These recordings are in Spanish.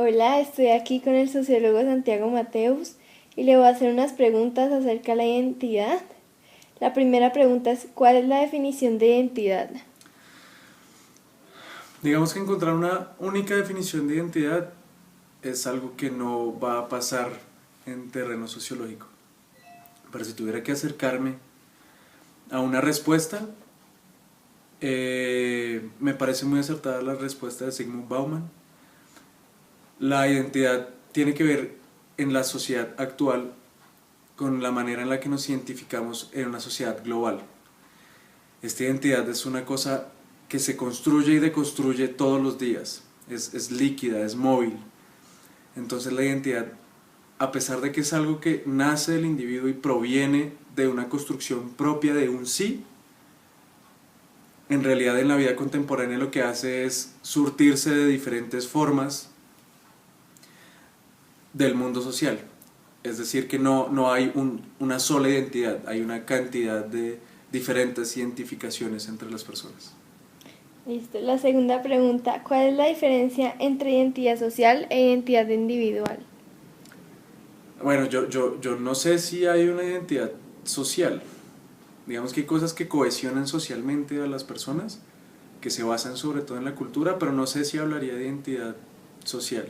Hola, estoy aquí con el sociólogo Santiago Mateus y le voy a hacer unas preguntas acerca de la identidad. La primera pregunta es, ¿cuál es la definición de identidad? Digamos que encontrar una única definición de identidad es algo que no va a pasar en terreno sociológico. Pero si tuviera que acercarme a una respuesta, me parece muy acertada la respuesta de Zygmunt Bauman. La identidad tiene que ver en la sociedad actual con la manera en la que nos identificamos en una sociedad global. Esta identidad es una cosa que se construye y deconstruye todos los días, es líquida, es móvil. Entonces la identidad, a pesar de que es algo que nace del individuo y proviene de una construcción propia de un sí, en realidad en la vida contemporánea lo que hace es surtirse de diferentes formas del mundo social. Es decir, que no hay una sola identidad, hay una cantidad de diferentes identificaciones entre las personas. Listo. La segunda pregunta, ¿cuál es la diferencia entre identidad social e identidad individual? Bueno, yo no sé si hay una identidad social. Digamos que hay cosas que cohesionan socialmente a las personas, que se basan sobre todo en la cultura, pero no sé si hablaría de identidad social.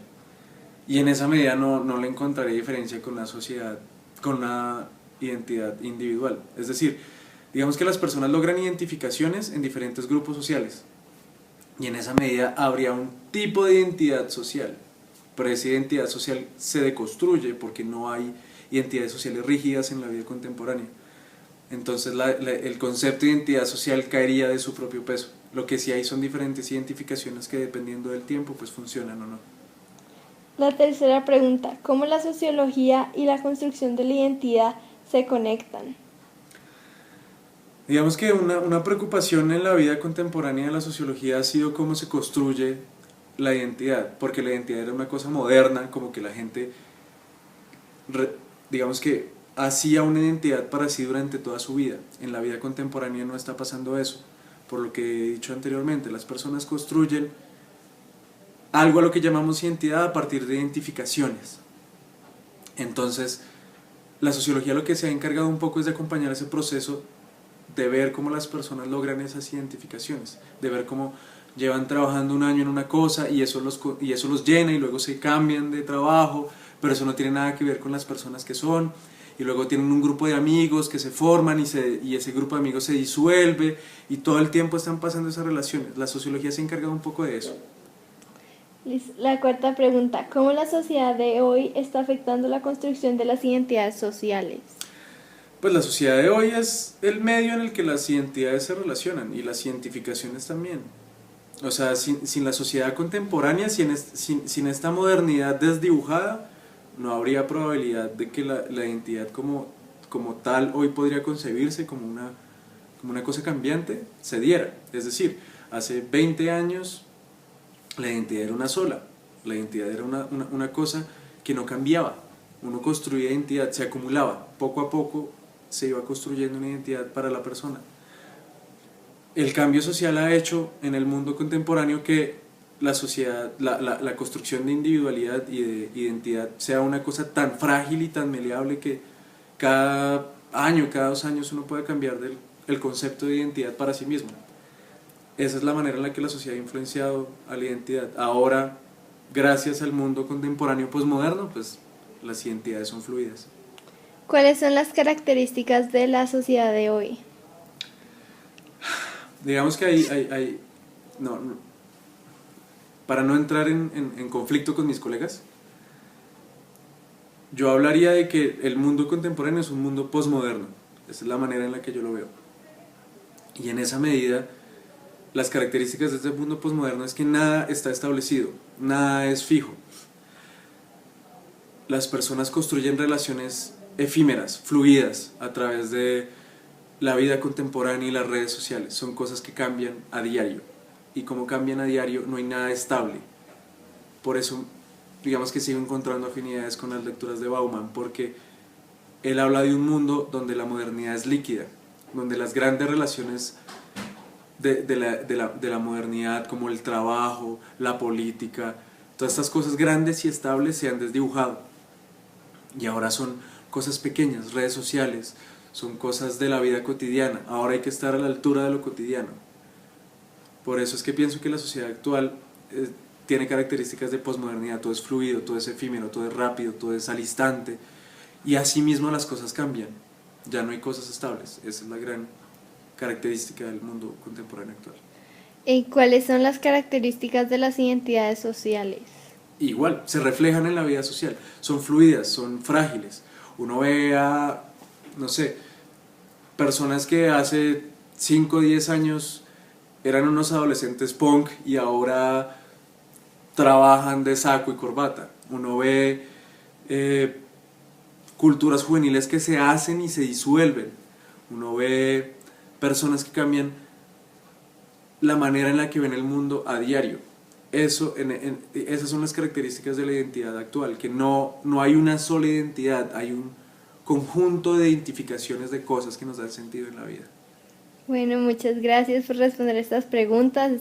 Y en esa medida no le encontraré diferencia con una sociedad, con una identidad individual. Es decir, digamos que las personas logran identificaciones en diferentes grupos sociales. Y en esa medida habría un tipo de identidad social. Pero esa identidad social se deconstruye porque no hay identidades sociales rígidas en la vida contemporánea. Entonces el concepto de identidad social caería de su propio peso. Lo que sí hay son diferentes identificaciones que dependiendo del tiempo pues funcionan o no. La tercera pregunta, ¿cómo la sociología y la construcción de la identidad se conectan? Digamos que una preocupación en la vida contemporánea de la sociología ha sido cómo se construye la identidad, porque la identidad era una cosa moderna, como que la gente, digamos que hacía una identidad para sí durante toda su vida. En la vida contemporánea no está pasando eso, por lo que he dicho anteriormente, las personas construyen algo a lo que llamamos identidad a partir de identificaciones. Entonces, la sociología lo que se ha encargado un poco es de acompañar ese proceso, de ver cómo las personas logran esas identificaciones, de ver cómo llevan trabajando un año en una cosa y eso los llena y luego se cambian de trabajo, pero eso no tiene nada que ver con las personas que son, y luego tienen un grupo de amigos que se forman y ese grupo de amigos se disuelve y todo el tiempo están pasando esas relaciones. La sociología se ha encargado un poco de eso. La cuarta pregunta, ¿cómo la sociedad de hoy está afectando la construcción de las identidades sociales? Pues la sociedad de hoy es el medio en el que las identidades se relacionan y las identificaciones también. O sea, sin la sociedad contemporánea, sin esta modernidad desdibujada, no habría probabilidad de que la identidad como tal hoy podría concebirse como una cosa cambiante, se diera. Es decir, hace 20 años la identidad era una sola, la identidad era una cosa que no cambiaba. Uno construía identidad, se acumulaba, poco a poco se iba construyendo una identidad para la persona. El cambio social ha hecho en el mundo contemporáneo que la sociedad, la construcción de individualidad y de identidad sea una cosa tan frágil y tan maleable que cada año, cada 2 años uno puede cambiar el concepto de identidad para sí mismo. Esa es la manera en la que la sociedad ha influenciado a la identidad. Ahora, gracias al mundo contemporáneo posmoderno, pues las identidades son fluidas. ¿Cuáles son las características de la sociedad de hoy? Digamos que no, para no entrar en conflicto con mis colegas, yo hablaría de que el mundo contemporáneo es un mundo posmoderno. Esa es la manera en la que yo lo veo. Y en esa medida, las características de este mundo posmoderno es que nada está establecido, nada es fijo. Las personas construyen relaciones efímeras, fluidas, a través de la vida contemporánea y las redes sociales. Son cosas que cambian a diario. Y como cambian a diario, no hay nada estable. Por eso, digamos que sigo encontrando afinidades con las lecturas de Bauman, porque él habla de un mundo donde la modernidad es líquida, donde las grandes relaciones de la modernidad, como el trabajo, la política, todas estas cosas grandes y estables se han desdibujado y ahora son cosas pequeñas, redes sociales, son cosas de la vida cotidiana. Ahora hay que estar a la altura de lo cotidiano. Por eso es que pienso que la sociedad actual tiene características de posmodernidad. Todo es fluido, todo es efímero, todo es rápido, todo es al instante, y así mismo las cosas cambian. Ya no hay cosas estables. Esa es la gran característica del mundo contemporáneo actual. ¿Y cuáles son las características de las identidades sociales? Igual, se reflejan en la vida social, son fluidas, son frágiles. Uno ve a, no sé, personas que hace 5 o 10 años eran unos adolescentes punk y ahora trabajan de saco y corbata. Uno ve culturas juveniles que se hacen y se disuelven. Uno ve personas que cambian la manera en la que ven el mundo a diario. Esas son las características de la identidad actual, que no hay una sola identidad, hay un conjunto de identificaciones de cosas que nos dan sentido en la vida. Bueno, muchas gracias por responder estas preguntas.